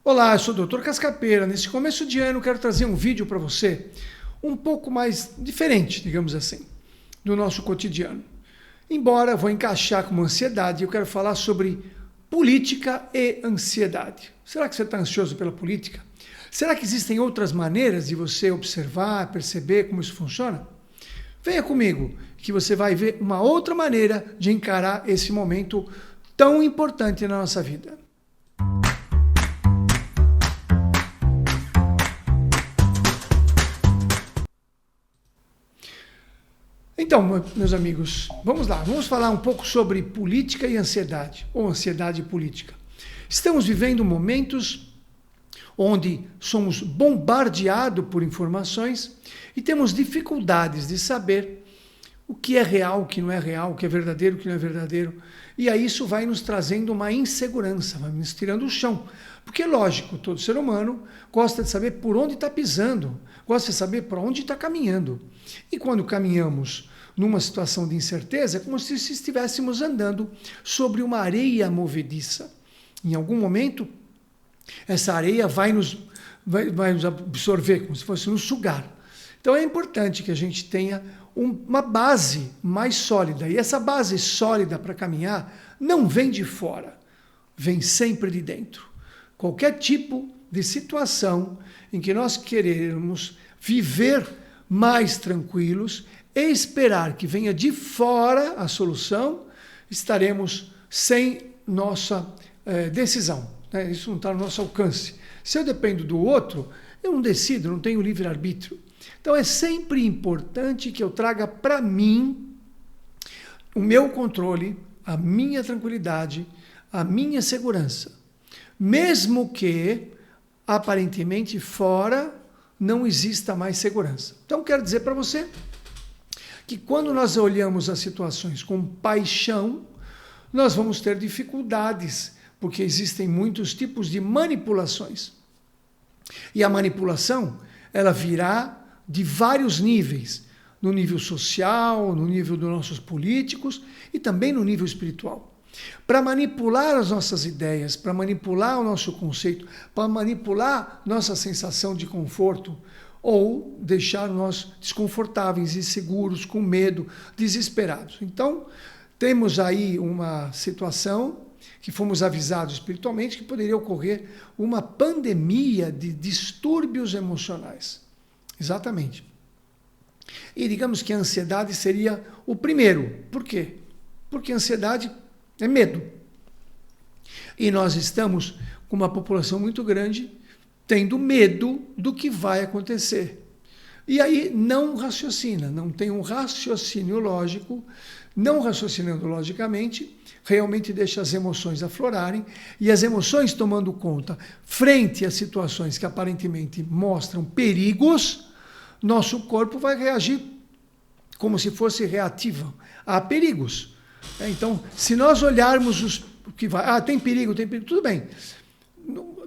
Olá, eu sou o Dr. Cascapeira. Nesse começo de ano quero trazer um vídeo para você um pouco mais diferente, digamos assim, do nosso cotidiano. Embora vou encaixar com ansiedade, eu quero falar sobre política e ansiedade. Será que você está ansioso pela política? Será que existem outras maneiras de você observar, perceber como isso funciona? Venha comigo, que você vai ver uma outra maneira de encarar esse momento tão importante na nossa vida. Então, meus amigos, vamos lá. Vamos falar um pouco sobre política e ansiedade, ou ansiedade política. Estamos vivendo momentos onde somos bombardeados por informações e temos dificuldades de saber o que é real, o que não é real, o que é verdadeiro, o que não é verdadeiro. E aí isso vai nos trazendo uma insegurança, vai nos tirando o chão. Porque, lógico, todo ser humano gosta de saber por onde está pisando, gosta de saber para onde está caminhando. E quando caminhamos numa situação de incerteza, é como se estivéssemos andando sobre uma areia movediça. Em algum momento, essa areia vai nos absorver, como se fosse nos sugar. Então é importante que a gente tenha uma base mais sólida. E essa base sólida para caminhar não vem de fora, vem sempre de dentro. Qualquer tipo de situação em que nós queremos viver mais tranquilos e esperar que venha de fora a solução, estaremos sem nossa decisão. Né? Isso não está no nosso alcance. Se eu dependo do outro, eu não decido, não tenho livre-arbítrio. Então é sempre importante que eu traga para mim o meu controle, a minha tranquilidade, a minha segurança. Mesmo que, aparentemente, fora não exista mais segurança. Então quero dizer para você que quando nós olhamos as situações com paixão, nós vamos ter dificuldades, porque existem muitos tipos de manipulações. E a manipulação, ela virá de vários níveis, no nível social, no nível dos nossos políticos e também no nível espiritual. Para manipular as nossas ideias, para manipular o nosso conceito, para manipular nossa sensação de conforto, ou deixar nós desconfortáveis, inseguros, com medo, desesperados. Então, temos aí uma situação que fomos avisados espiritualmente que poderia ocorrer uma pandemia de distúrbios emocionais. Exatamente. E digamos que a ansiedade seria o primeiro. Por quê? Porque a ansiedade é medo. E nós estamos com uma população muito grande tendo medo do que vai acontecer. E aí não raciocina, não tem um raciocínio lógico, não raciocinando logicamente, realmente deixa as emoções aflorarem, e as emoções tomando conta frente a situações que aparentemente mostram perigos, nosso corpo vai reagir como se fosse reativo a perigos. Então, se nós olharmos o que vai, tem perigo, tudo bem.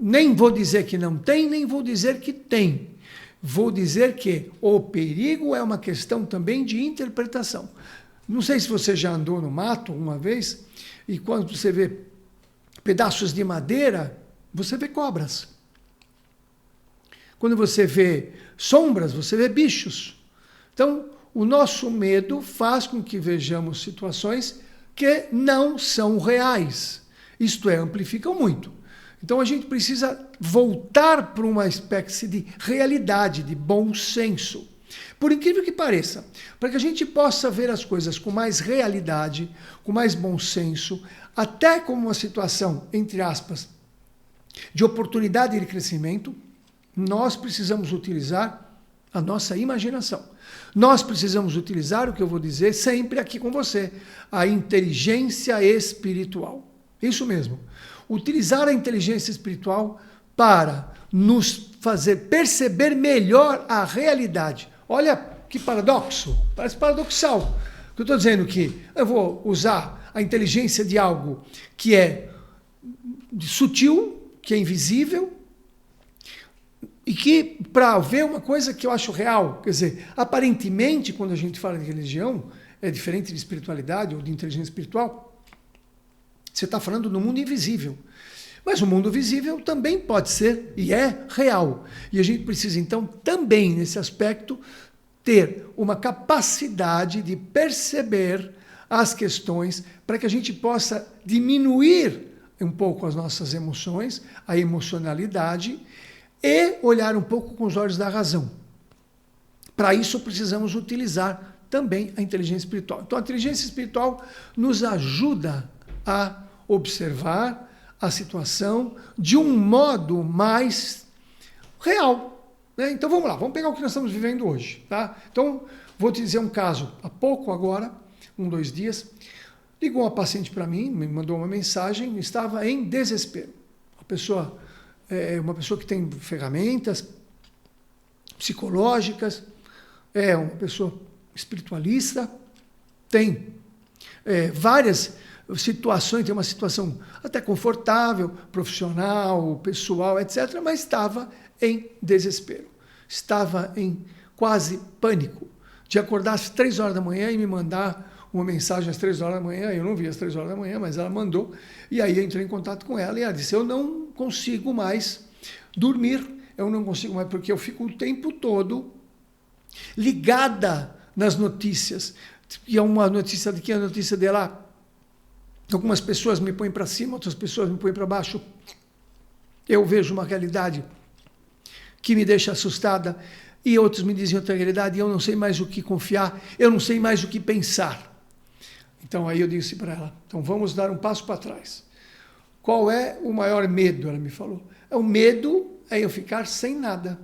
Nem vou dizer que não tem, nem vou dizer que tem. Vou dizer que o perigo é uma questão também de interpretação. Não sei se você já andou no mato uma vez, e quando você vê pedaços de madeira, você vê cobras. Quando você vê sombras, você vê bichos. Então, o nosso medo faz com que vejamos situações que não são reais. Isto é, amplificam muito. Então a gente precisa voltar para uma espécie de realidade, de bom senso. Por incrível que pareça, para que a gente possa ver as coisas com mais realidade, com mais bom senso, até como uma situação, entre aspas, de oportunidade e de crescimento, nós precisamos utilizar a nossa imaginação. Nós precisamos utilizar o que eu vou dizer sempre aqui com você, a inteligência espiritual. Isso mesmo. Utilizar a inteligência espiritual para nos fazer perceber melhor a realidade. Olha que paradoxo, parece paradoxal. Eu estou dizendo que eu vou usar a inteligência de algo que é sutil, que é invisível, e que para ver uma coisa que eu acho real. Quer dizer, aparentemente, quando a gente fala de religião, é diferente de espiritualidade ou de inteligência espiritual, você está falando no mundo invisível. Mas o mundo visível também pode ser e é real. E a gente precisa, então, também, nesse aspecto, ter uma capacidade de perceber as questões para que a gente possa diminuir um pouco as nossas emoções, a emocionalidade, e olhar um pouco com os olhos da razão. Para isso, precisamos utilizar também a inteligência espiritual. Então, a inteligência espiritual nos ajuda a observar a situação de um modo mais real, né? Então, vamos lá, vamos pegar o que nós estamos vivendo hoje. Tá? Então, vou te dizer um caso. Há pouco agora, 2 dias, ligou uma paciente para mim, me mandou uma mensagem, estava em desespero. Uma pessoa que tem ferramentas psicológicas, é uma pessoa espiritualista, tem várias situações, tem uma situação até confortável, profissional, pessoal, etc., mas estava em desespero, estava em quase pânico, de acordar às 3 horas da manhã e me mandar uma mensagem às 3 horas da manhã. Eu não vi às 3 horas da manhã, mas ela mandou, e aí eu entrei em contato com ela e ela disse: eu não consigo mais dormir, eu não consigo mais, porque eu fico o tempo todo ligada nas notícias. E é uma notícia daqui, a notícia de lá. Algumas pessoas me põem para cima, outras pessoas me põem para baixo. Eu vejo uma realidade que me deixa assustada e outros me dizem outra realidade e eu não sei mais o que confiar, eu não sei mais o que pensar. Então aí eu disse para ela: então vamos dar um passo para trás. Qual é o maior medo? Ela me falou. O medo é eu ficar sem nada.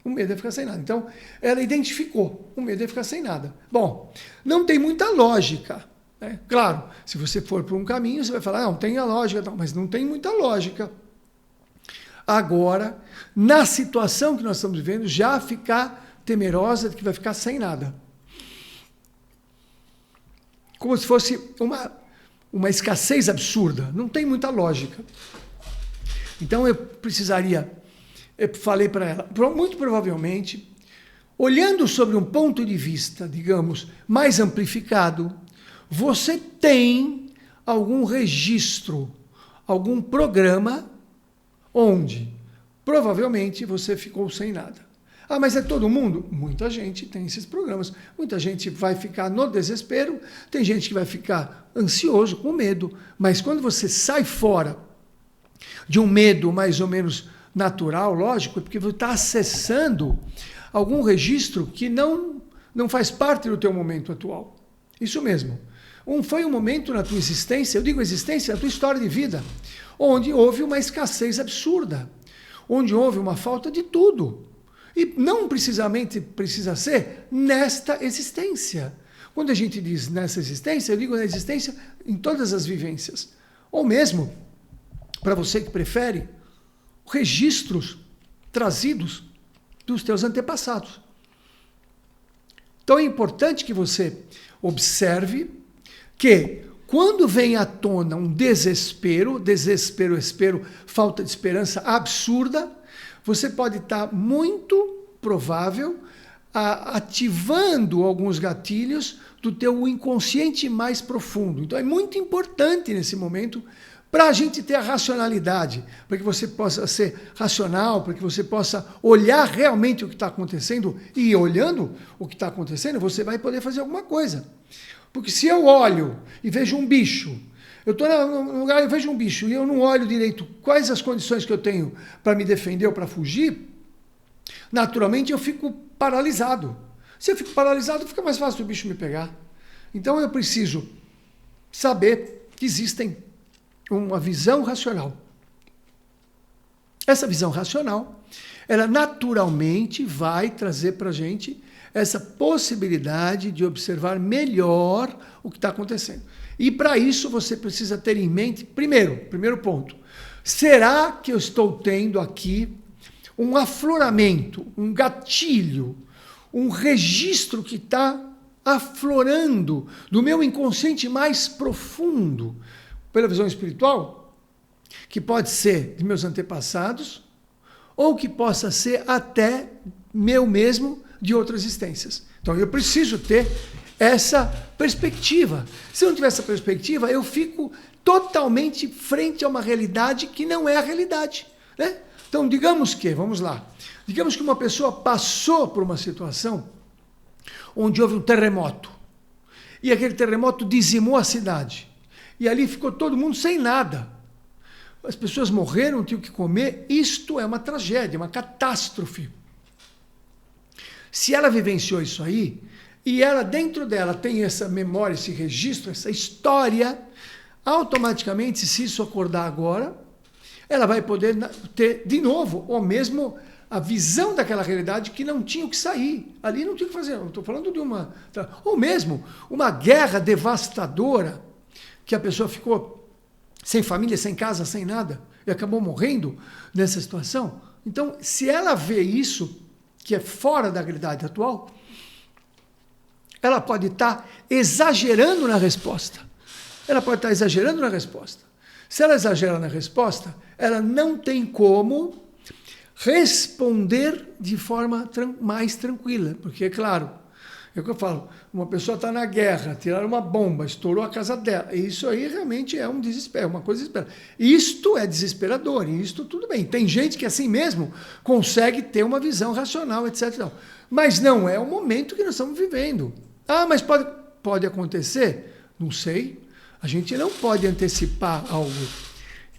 O medo é ficar sem nada. Então, ela identificou. O medo é ficar sem nada. Bom, não tem muita lógica, né? Claro, se você for por um caminho, você vai falar: não, tem a lógica, mas não tem muita lógica. Agora, na situação que nós estamos vivendo, já ficar temerosa de que vai ficar sem nada. Como se fosse uma escassez absurda. Não tem muita lógica. Então, eu falei para ela, muito provavelmente, olhando sobre um ponto de vista, digamos, mais amplificado, você tem algum registro, algum programa onde provavelmente você ficou sem nada. Ah, mas é todo mundo? Muita gente tem esses programas. Muita gente vai ficar no desespero, tem gente que vai ficar ansioso, com medo, mas quando você sai fora de um medo mais ou menos natural, lógico, é porque você está acessando algum registro que não faz parte do teu momento atual. Isso mesmo. Foi um momento na tua existência, eu digo existência, na tua história de vida, onde houve uma escassez absurda, onde houve uma falta de tudo. E não precisamente precisa ser nesta existência. Quando a gente diz nessa existência, eu digo na existência em todas as vivências. Ou mesmo, para você que prefere, registros trazidos dos teus antepassados. Então é importante que você observe que quando vem à tona um desespero, falta de esperança absurda, você pode estar muito provável ativando alguns gatilhos do teu inconsciente mais profundo. Então é muito importante nesse momento para a gente ter a racionalidade, para que você possa ser racional, para que você possa olhar realmente o que está acontecendo, e olhando o que está acontecendo, você vai poder fazer alguma coisa. Porque se eu olho e vejo um bicho, eu estou num lugar e vejo um bicho, e eu não olho direito quais as condições que eu tenho para me defender ou para fugir, naturalmente eu fico paralisado. Se eu fico paralisado, fica mais fácil o bicho me pegar. Então eu preciso saber que existem uma visão racional. Essa visão racional, ela naturalmente vai trazer para a gente essa possibilidade de observar melhor o que está acontecendo. E para isso você precisa ter em mente, primeiro ponto, será que eu estou tendo aqui um afloramento, um gatilho, um registro que está aflorando do meu inconsciente mais profundo, pela visão espiritual, que pode ser de meus antepassados, ou que possa ser até meu mesmo de outras existências. Então eu preciso ter essa perspectiva. Se eu não tiver essa perspectiva, eu fico totalmente frente a uma realidade que não é a realidade, né? Então, digamos que, vamos lá, digamos que uma pessoa passou por uma situação onde houve um terremoto, e aquele terremoto dizimou a cidade, e ali ficou todo mundo sem nada. As pessoas morreram, não tinham o que comer. Isto é uma tragédia, uma catástrofe. Se ela vivenciou isso aí, e ela dentro dela tem essa memória, esse registro, essa história, automaticamente, se isso acordar agora, ela vai poder ter de novo, ou mesmo a visão daquela realidade que não tinha o que sair. Ali não tinha o que fazer. Não estou falando de uma... Ou mesmo uma guerra devastadora, que a pessoa ficou sem família, sem casa, sem nada, e acabou morrendo nessa situação. Então, se ela vê isso, que é fora da realidade atual, ela pode estar exagerando na resposta. Ela pode estar exagerando na resposta. Se ela exagera na resposta, ela não tem como responder de forma mais tranquila. Porque, é claro, é o que eu falo, uma pessoa está na guerra, tiraram uma bomba, estourou a casa dela. Isso aí realmente é um desespero, uma coisa desesperada. Isto é desesperador, e isto tudo bem. Tem gente que assim mesmo consegue ter uma visão racional, etc. Mas não é o momento que nós estamos vivendo. Ah, mas pode acontecer? Não sei. A gente não pode antecipar algo.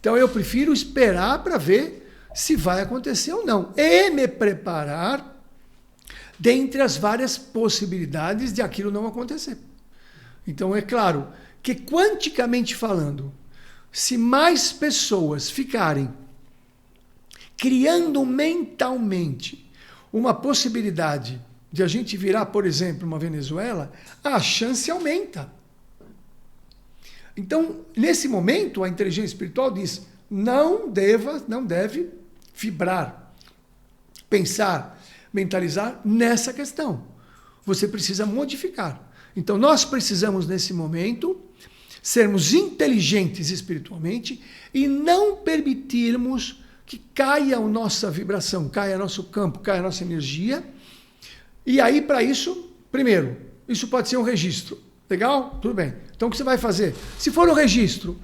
Então eu prefiro esperar para ver se vai acontecer ou não. E me preparar dentre as várias possibilidades de aquilo não acontecer. Então é claro que quanticamente falando, se mais pessoas ficarem criando mentalmente uma possibilidade de a gente virar, por exemplo, uma Venezuela, a chance aumenta. Então, nesse momento, a inteligência espiritual diz, não deve vibrar, pensar, mentalizar nessa questão. Você precisa modificar. Então, nós precisamos, nesse momento, sermos inteligentes espiritualmente e não permitirmos que caia a nossa vibração, caia nosso campo, caia a nossa energia. E aí, para isso, primeiro, isso pode ser um registro. Legal? Tudo bem. Então, o que você vai fazer? Se for um registro,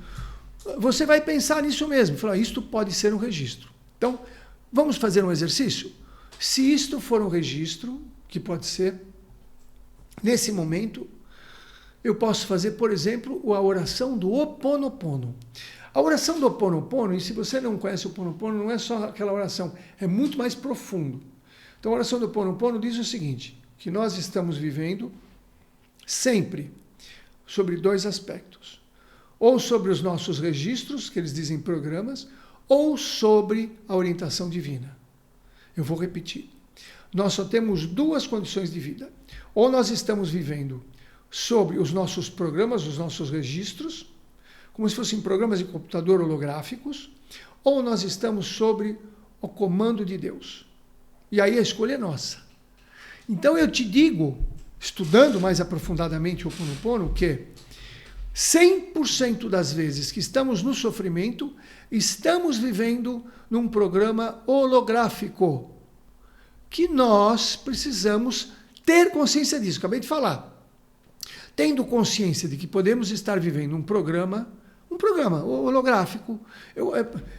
você vai pensar nisso mesmo. Falar, isto pode ser um registro. Então, vamos fazer um exercício? Se isto for um registro, que pode ser, nesse momento, eu posso fazer, por exemplo, a oração do Ho Oponopono. A oração do Ho Oponopono, e se você não conhece o Ho Oponopono, não é só aquela oração, é muito mais profundo. Então, a oração do Ho Oponopono diz o seguinte, que nós estamos vivendo sempre sobre dois aspectos. Ou sobre os nossos registros, que eles dizem programas, ou sobre a orientação divina. Eu vou repetir. Nós só temos duas condições de vida. Ou nós estamos vivendo sobre os nossos programas, os nossos registros, como se fossem programas de computador holográficos, ou nós estamos sobre o comando de Deus. E aí a escolha é nossa. Então eu te digo, estudando mais aprofundadamente o Ho Oponopono, que 100% das vezes que estamos no sofrimento, estamos vivendo num programa holográfico, que nós precisamos ter consciência disso. Acabei de falar. Tendo consciência de que podemos estar vivendo um programa holográfico.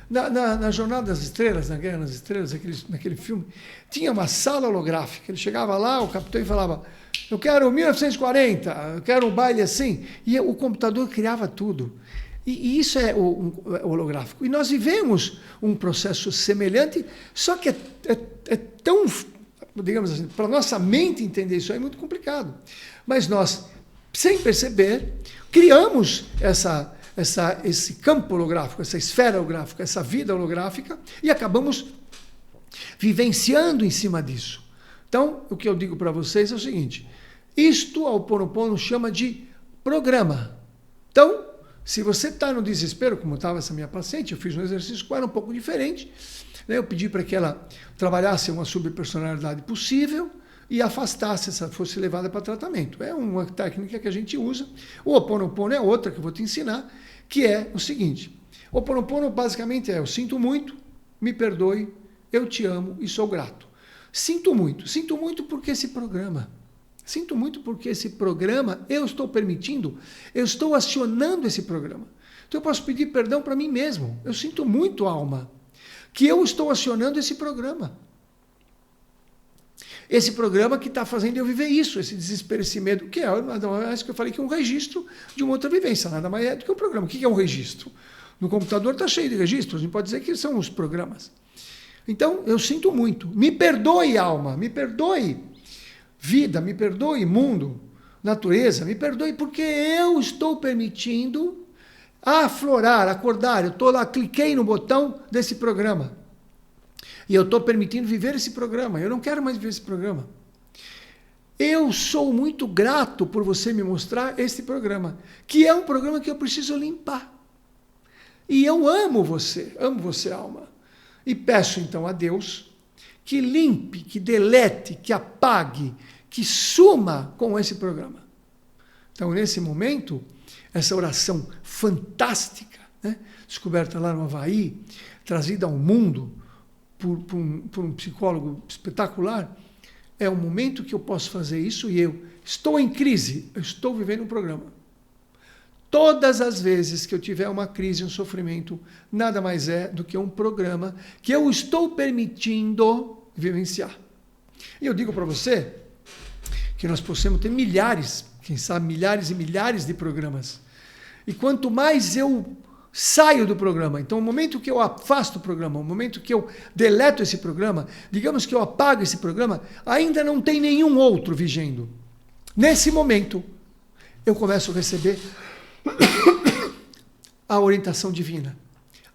Na Jornada das Estrelas, na Guerra nas Estrelas, naquele filme, tinha uma sala holográfica. Ele chegava lá, o capitão falava, eu quero 1940, eu quero um baile assim. E o computador criava tudo. E isso é o holográfico. E nós vivemos um processo semelhante, só que é tão, digamos assim, para a nossa mente entender isso é muito complicado. Mas nós, sem perceber, criamos esse campo holográfico, essa esfera holográfica, essa vida holográfica, e acabamos vivenciando em cima disso. Então, o que eu digo para vocês é o seguinte, isto Ho Oponopono chama de programa. Então, se você está no desespero, como estava essa minha paciente, eu fiz um exercício com ela um pouco diferente, né? Eu pedi para que ela trabalhasse uma subpersonalidade possível e afastasse, se fosse levada para tratamento. É uma técnica que a gente usa. O Ho Oponopono é outra que eu vou te ensinar, que é o seguinte. O Ho Oponopono basicamente é, eu sinto muito, me perdoe, eu te amo e sou grato. Sinto muito porque esse programa... Sinto muito porque esse programa, eu estou permitindo, eu estou acionando esse programa. Então eu posso pedir perdão para mim mesmo. Eu sinto muito, alma, que eu estou acionando esse programa. Esse programa que está fazendo eu viver isso, esse desespero, esse medo, que é nada mais que eu falei que é um registro de uma outra vivência, nada mais é do que um programa. O que é um registro? No computador está cheio de registros, a gente pode dizer que são os programas. Então, eu sinto muito. Me perdoe, alma, me perdoe, vida, me perdoe, mundo, natureza, me perdoe, porque eu estou permitindo aflorar, acordar. Eu estou lá, cliquei no botão desse programa. E eu estou permitindo viver esse programa. Eu não quero mais viver esse programa. Eu sou muito grato por você me mostrar esse programa, que é um programa que eu preciso limpar. E eu amo você, alma. E peço então a Deus que limpe, que delete, que apague, que suma com esse programa. Então, nesse momento, essa oração fantástica, né, descoberta lá no Havaí, trazida ao mundo por um psicólogo espetacular, é o momento que eu posso fazer isso e eu estou em crise, eu estou vivendo um programa. Todas as vezes que eu tiver uma crise, um sofrimento, nada mais é do que um programa que eu estou permitindo vivenciar. E eu digo para você que nós possamos ter milhares, quem sabe milhares e milhares de programas. E quanto mais eu saio do programa, então o momento que eu afasto o programa, o momento que eu deleto esse programa, digamos que eu apago esse programa, ainda não tem nenhum outro vigendo. Nesse momento, eu começo a receber a orientação divina,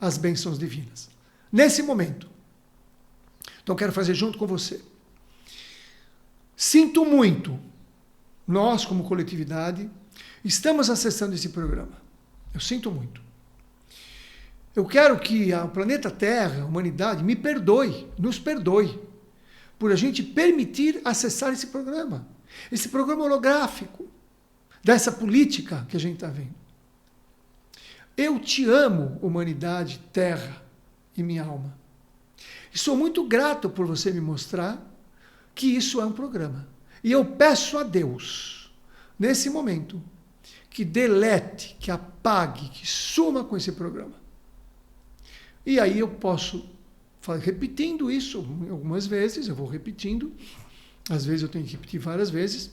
as bênçãos divinas. Nesse momento. Então, quero fazer junto com você. Sinto muito. Nós, como coletividade, estamos acessando esse programa. Eu sinto muito. Eu quero que o planeta Terra, a humanidade, me perdoe, nos perdoe, por a gente permitir acessar esse programa holográfico, dessa política que a gente está vendo. Eu te amo, humanidade, terra e minha alma. E sou muito grato por você me mostrar que isso é um programa. E eu peço a Deus, nesse momento, que delete, que apague, que suma com esse programa. E aí eu posso, repetindo isso algumas vezes, eu vou repetindo, às vezes eu tenho que repetir várias vezes.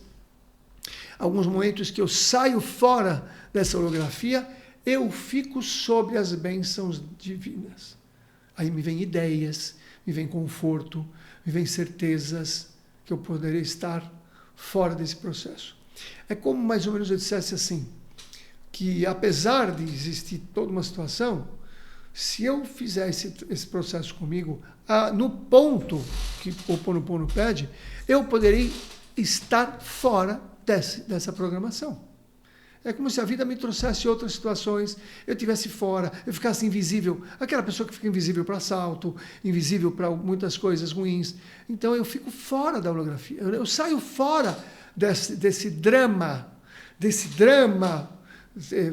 Alguns momentos que eu saio fora dessa holografia, eu fico sob as bênçãos divinas. Aí me vem ideias, me vem conforto, me vem certezas que eu poderei estar fora desse processo. É como mais ou menos eu dissesse assim, que apesar de existir toda uma situação, se eu fizer esse processo comigo, no ponto que o Ho'oponopono pede, eu poderei estar fora dessa programação. É como se a vida me trouxesse outras situações, eu estivesse fora, eu ficasse invisível, aquela pessoa que fica invisível para assalto, invisível para muitas coisas ruins. Então eu fico fora da holografia, eu saio fora desse drama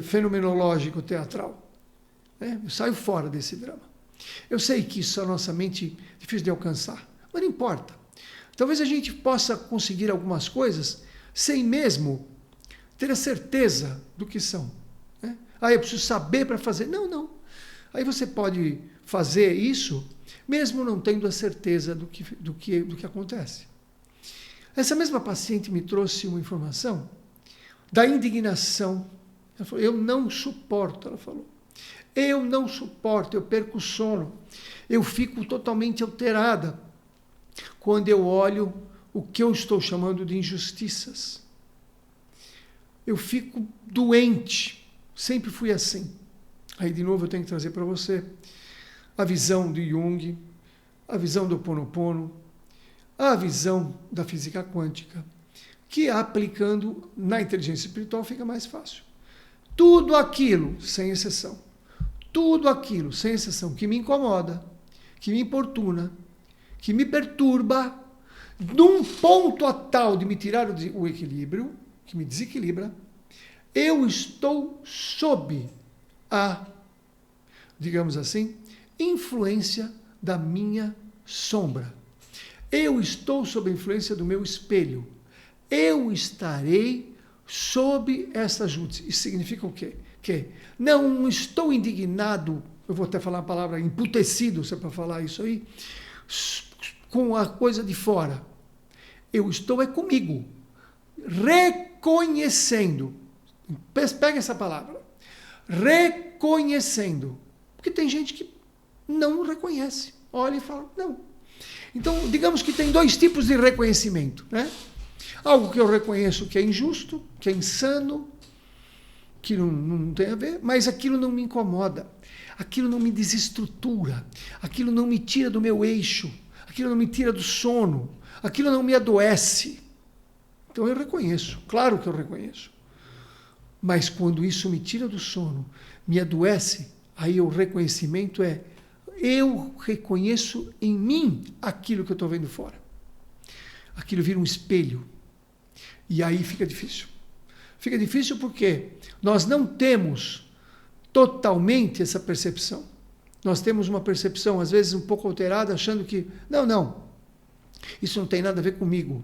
fenomenológico teatral. Eu saio fora desse drama. Eu sei que isso é a nossa mente difícil de alcançar, mas não importa. Talvez a gente possa conseguir algumas coisas sem mesmo ter a certeza do que são. Eu preciso saber para fazer. Não. Aí você pode fazer isso mesmo não tendo a certeza do que acontece. Essa mesma paciente me trouxe uma informação da indignação. Ela falou, eu não suporto, ela falou. Eu não suporto, eu perco o sono. Eu fico totalmente alterada quando eu olho o que eu estou chamando de injustiças. Eu fico doente, sempre fui assim. Aí, de novo, eu tenho que trazer para você a visão de Jung, a visão do Ho'oponopono, a visão da física quântica, que aplicando na inteligência espiritual fica mais fácil. Tudo aquilo, sem exceção, que me incomoda, que me importuna, que me perturba, num ponto a tal de me tirar o equilíbrio, que me desequilibra, eu estou sob a, digamos assim, influência da minha sombra. Eu estou sob a influência do meu espelho. Eu estarei sob essa ajuda. Isso significa o quê? que não estou indignado, eu vou até falar a palavra emputecido, se é para falar isso aí, com a coisa de fora. Eu estou comigo, reconhecendo. Pega essa palavra. Reconhecendo. Porque tem gente que não reconhece. Olha e fala, não. Então, digamos que tem 2 tipos de reconhecimento, né? Algo que eu reconheço que é injusto, que é insano, que não tem a ver, mas aquilo não me incomoda, aquilo não me desestrutura, aquilo não me tira do meu eixo, aquilo não me tira do sono, aquilo não me adoece. Então eu reconheço, claro que eu reconheço. Mas quando isso me tira do sono, me adoece, aí o reconhecimento é: eu reconheço em mim aquilo que eu estou vendo fora. Aquilo vira um espelho. E aí fica difícil. Fica difícil porque nós não temos totalmente essa percepção. Nós temos uma percepção, às vezes, um pouco alterada, achando que, não, isso não tem nada a ver comigo.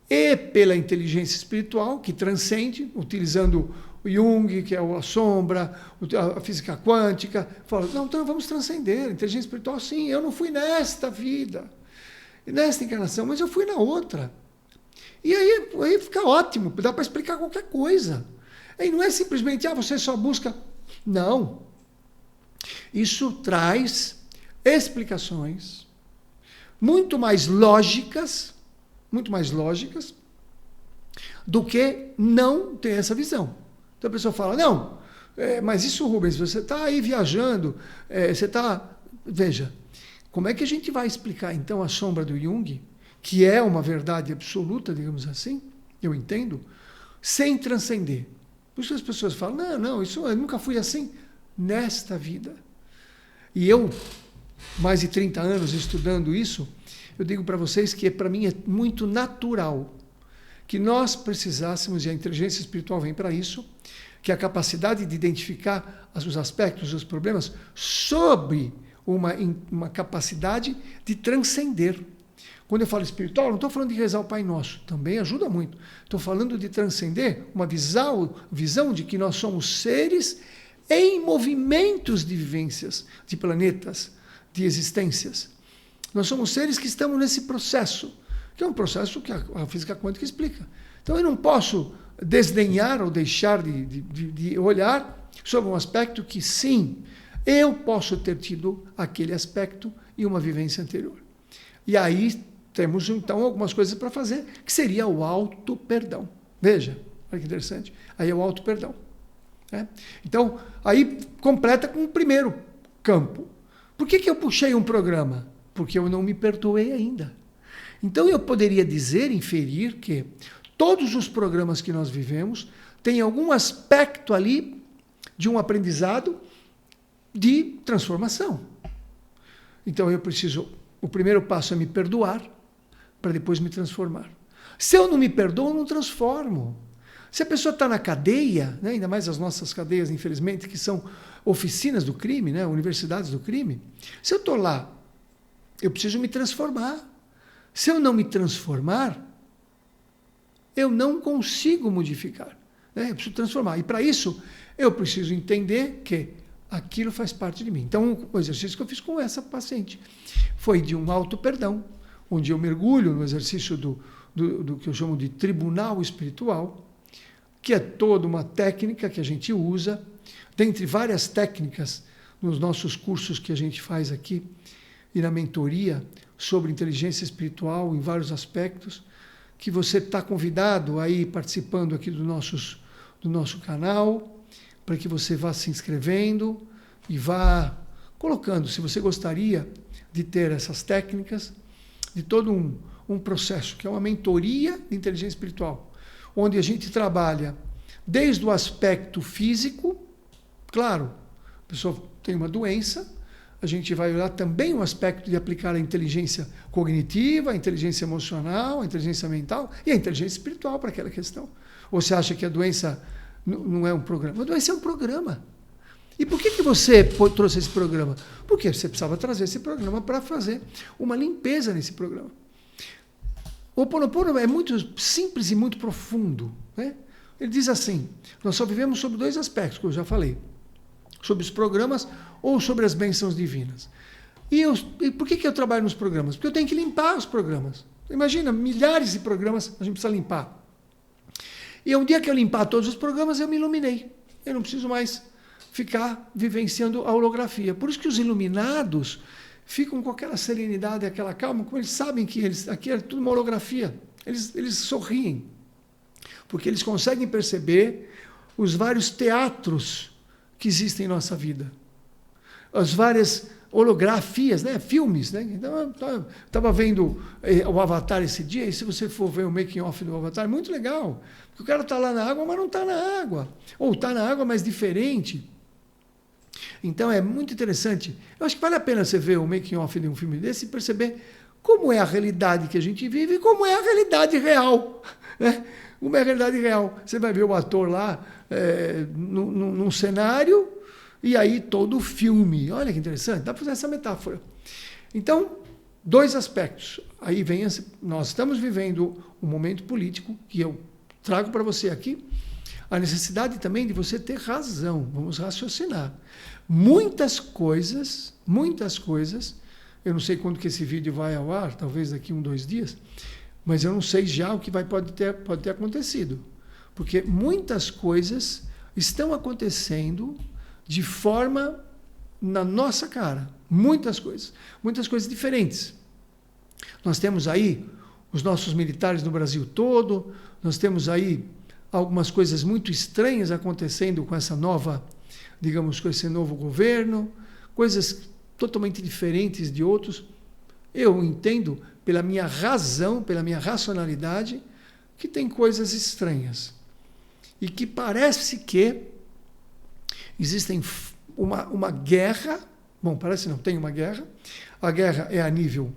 E pela inteligência espiritual, que transcende, utilizando o Jung, que é a sombra, a física quântica, fala, não, então vamos transcender. A inteligência espiritual, sim, eu não fui nesta vida, nesta encarnação, mas eu fui na outra. E aí fica ótimo, dá para explicar qualquer coisa. Aí não é simplesmente, você só busca. Não. Isso traz explicações muito mais lógicas do que não ter essa visão. Então a pessoa fala, não, mas isso, Rubens, você está aí viajando, você está... Veja, como é que a gente vai explicar então a sombra do Jung, que é uma verdade absoluta, digamos assim, eu entendo, sem transcender? Por isso as pessoas falam, não, isso eu nunca fui assim nesta vida. E eu, mais de 30 anos estudando isso, eu digo para vocês que para mim é muito natural que nós precisássemos, e a inteligência espiritual vem para isso, que a capacidade de identificar os aspectos, os problemas, sob uma capacidade de transcender. Quando eu falo espiritual, não estou falando de rezar o Pai Nosso, também ajuda muito. Estou falando de transcender uma visão de que nós somos seres em movimentos de vivências, de planetas, de existências. Nós somos seres que estamos nesse processo, que é um processo que a física quântica explica. Então eu não posso desdenhar ou deixar de olhar sobre um aspecto que, sim, eu posso ter tido aquele aspecto em uma vivência anterior. E aí temos, então, algumas coisas para fazer, que seria o auto-perdão. Veja, olha que interessante. Aí é o auto-perdão. Então, aí completa com o primeiro campo. Por que eu puxei um programa? Porque eu não me perdoei ainda. Então, eu poderia dizer, inferir, que todos os programas que nós vivemos têm algum aspecto ali de um aprendizado de transformação. Então, eu preciso... O primeiro passo é me perdoar, para depois me transformar. Se eu não me perdoo, eu não transformo. Se a pessoa está na cadeia, né, ainda mais as nossas cadeias, infelizmente, que são oficinas do crime, né, universidades do crime, se eu estou lá, eu preciso me transformar. Se eu não me transformar, eu não consigo modificar. Né? Eu preciso transformar. E para isso, eu preciso entender que aquilo faz parte de mim. Então, o exercício que eu fiz com essa paciente foi de um auto-perdão, onde eu mergulho no exercício do que eu chamo de tribunal espiritual, que é toda uma técnica que a gente usa, dentre várias técnicas nos nossos cursos que a gente faz aqui e na mentoria sobre inteligência espiritual em vários aspectos, que você está convidado a ir participando aqui do nosso canal, para que você vá se inscrevendo e vá colocando, se você gostaria de ter essas técnicas, de todo um processo, que é uma mentoria de inteligência espiritual, onde a gente trabalha desde o aspecto físico, claro, a pessoa tem uma doença, a gente vai olhar também o aspecto de aplicar a inteligência cognitiva, a inteligência emocional, a inteligência mental e a inteligência espiritual para aquela questão. Ou você acha que a doença não é um programa? A doença é um programa. E por que você trouxe esse programa? Porque você precisava trazer esse programa para fazer uma limpeza nesse programa. O Ho'oponopono é muito simples e muito profundo. Né? Ele diz assim, nós só vivemos sobre 2 aspectos, que eu já falei, sobre os programas ou sobre as bênçãos divinas. E por que eu trabalho nos programas? Porque eu tenho que limpar os programas. Imagina, milhares de programas a gente precisa limpar. E um dia que eu limpar todos os programas, eu me iluminei. Eu não preciso mais ficar vivenciando a holografia. Por isso que os iluminados ficam com aquela serenidade, aquela calma, como eles sabem que aqui é tudo uma holografia. Eles sorriem, porque eles conseguem perceber os vários teatros que existem em nossa vida. As várias holografias, né? Filmes. Né? Então, eu estava vendo o Avatar esse dia, e se você for ver o making-off do Avatar, é muito legal. Porque o cara está lá na água, mas não está na água. Ou está na água, mas diferente. Então, é muito interessante. Eu acho que vale a pena você ver o making-off de um filme desse e perceber como é a realidade que a gente vive e como é a realidade real. Né? Como é a realidade real. Você vai ver o ator lá num cenário, e aí todo o filme. Olha que interessante, dá para fazer essa metáfora. Então, 2 aspectos. Aí vem, nós estamos vivendo um momento político que eu trago para você aqui, a necessidade também de você ter razão. Vamos raciocinar. Muitas coisas, eu não sei quando que esse vídeo vai ao ar, talvez daqui 1, 2 dias, mas eu não sei já o que pode ter acontecido. Porque muitas coisas estão acontecendo de forma na nossa cara. Muitas coisas diferentes. Nós temos aí os nossos militares no Brasil todo, nós temos aí algumas coisas muito estranhas acontecendo com essa nova, digamos, com esse novo governo, coisas totalmente diferentes de outros. Eu entendo, pela minha razão, pela minha racionalidade, que tem coisas estranhas. E que parece que existem uma guerra, bom, parece não, tem uma guerra, a guerra é a nível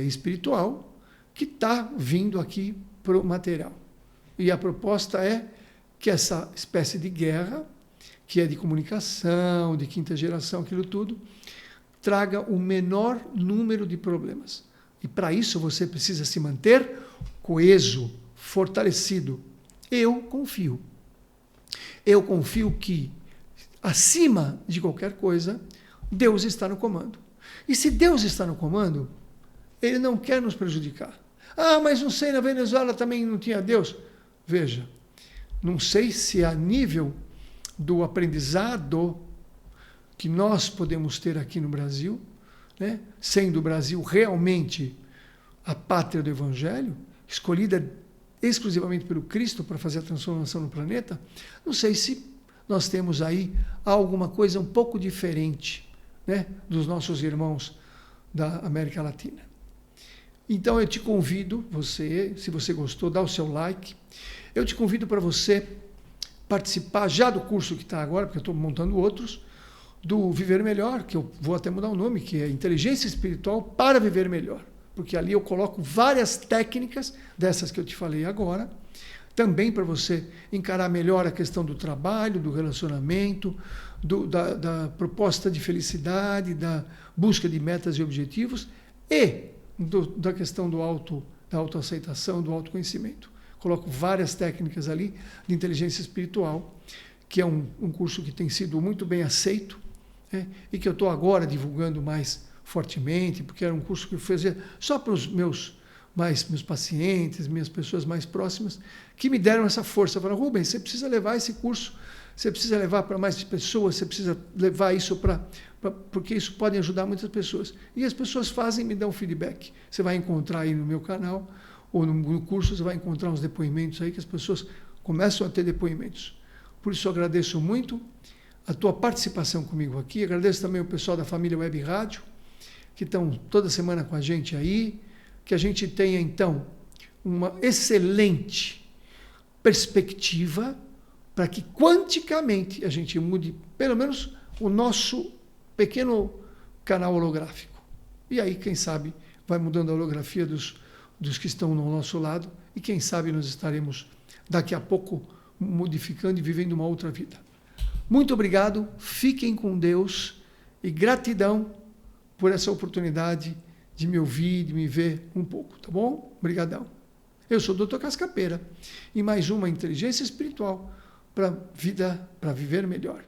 espiritual, que está vindo aqui para o material. E a proposta é que essa espécie de guerra, que é de comunicação, de 5ª geração, aquilo tudo, traga o menor número de problemas. E para isso você precisa se manter coeso, fortalecido. Eu confio que, acima de qualquer coisa, Deus está no comando. E se Deus está no comando, Ele não quer nos prejudicar. Ah, mas não sei, na Venezuela também não tinha Deus. Veja, não sei se a nível do aprendizado que nós podemos ter aqui no Brasil, né, sendo o Brasil realmente a pátria do Evangelho, escolhida exclusivamente pelo Cristo para fazer a transformação no planeta, não sei se nós temos aí alguma coisa um pouco diferente, né, dos nossos irmãos da América Latina. Então eu te convido, se você gostou, dá o seu like. Eu te convido para você participar já do curso que está agora, porque eu estou montando outros, do Viver Melhor, que eu vou até mudar o nome, que é Inteligência Espiritual para Viver Melhor. Porque ali eu coloco várias técnicas, dessas que eu te falei agora, também para você encarar melhor a questão do trabalho, do relacionamento, da proposta de felicidade, da busca de metas e objetivos, e da questão da autoaceitação, do autoconhecimento. Coloco várias técnicas ali de inteligência espiritual, que é um curso que tem sido muito bem aceito, né, e que eu estou agora divulgando mais fortemente, porque era um curso que eu fazia só para os meus pacientes, minhas pessoas mais próximas, que me deram essa força. Falaram, Rubens, você precisa levar esse curso, você precisa levar para mais pessoas, você precisa levar isso porque isso pode ajudar muitas pessoas. E as pessoas fazem e me dão feedback. Você vai encontrar aí no meu canal, ou no curso, você vai encontrar uns depoimentos aí, que as pessoas começam a ter depoimentos. Por isso eu agradeço muito a tua participação comigo aqui, agradeço também o pessoal da família Web Rádio, que estão toda semana com a gente aí, que a gente tenha, então, uma excelente perspectiva para que, quanticamente, a gente mude, pelo menos, o nosso pequeno canal holográfico. E aí, quem sabe, vai mudando a holografia dos que estão no nosso lado, e quem sabe nós estaremos, daqui a pouco, modificando e vivendo uma outra vida. Muito obrigado, fiquem com Deus, e gratidão por essa oportunidade de me ouvir, de me ver um pouco, tá bom? Obrigadão. Eu sou o Dr. Cascapeira e mais uma inteligência espiritual para viver melhor.